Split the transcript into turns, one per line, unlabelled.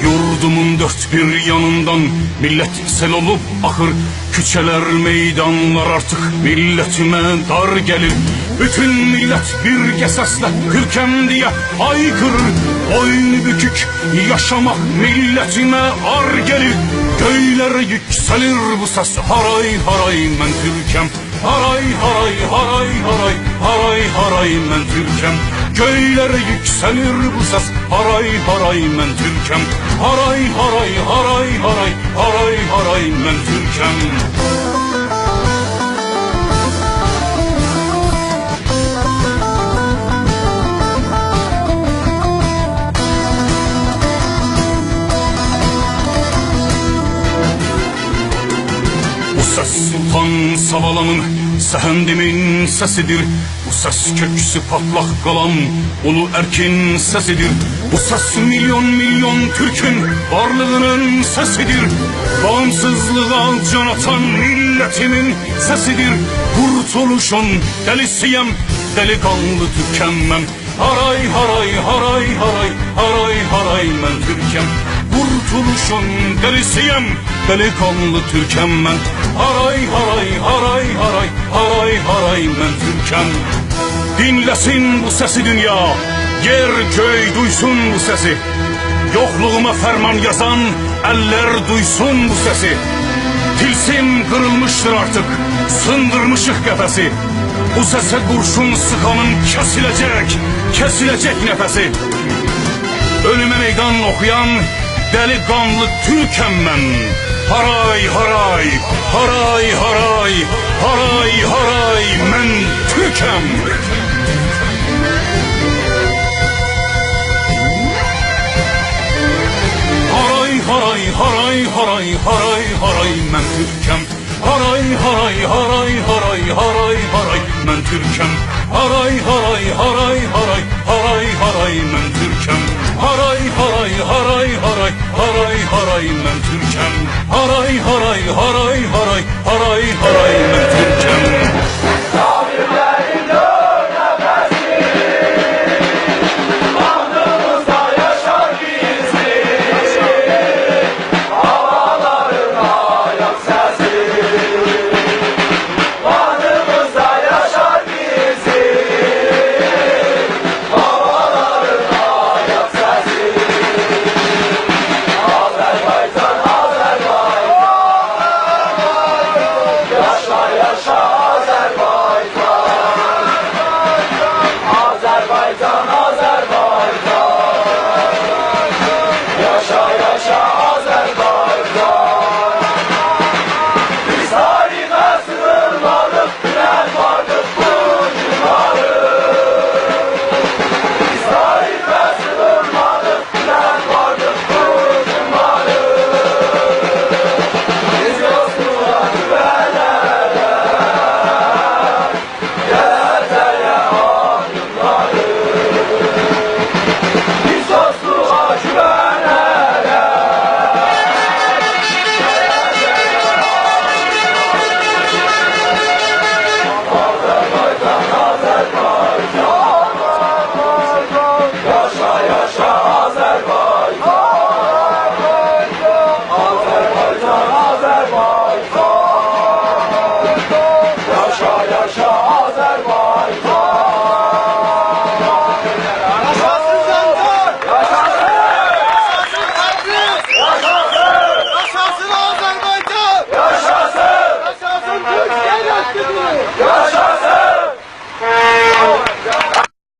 Yurdumun dört bir yanından millet sel olup akır. Küçeler, meydanlar artık milletime dar gelir. Bütün millet bir sesle Türkem diye haykırır. Boynu bükük yaşamak milletime ar gelir. Göylere yükselir bu ses, haray haray men Türkem. Haray haray haray haray haray haray men Türkem. Göylere yükselir bu ses, haray haray men Türkem. Haray haray haray haray haray haray men Türkem. Bu ses Sultan Savalan'ın Sehendimin sesidir. Bu ses köksü patlak kalan Ulu Erkin sesidir. Bu ses milyon milyon Türk'ün varlığının sesidir. Bağımsızlığa can atan milletimin sesidir. Kurtuluşun delisiyem, delikanlı tükenmem. Haray haray haray haray haray haray men Türkem. Kurtuluşun delisiyem, delikanlı Türkem ben. Haray haray haray haray haray haray men Türkem. Dinlesin bu sesi dünya, yer köy duysun bu sesi. Yokluğuma ferman yazan eller duysun bu sesi. Tilsim kırılmıştır artık, sındırmışık kefesi. Bu sese kurşun sıkanın kesilecek, kesilecek nefesi. Ölüme meydan okuyan delikanlı Türkem ben. Haray haray haray haray haray haray men Türkem. Haray haray haray haray haray haray men Türkem. Haray haray haray haray haray haray men Türkem. Haray haray haray haray haray haray men Türkem. Haray haray haray haray haray haray men Türkem. Haray haray haray haray haray haray men Türkem.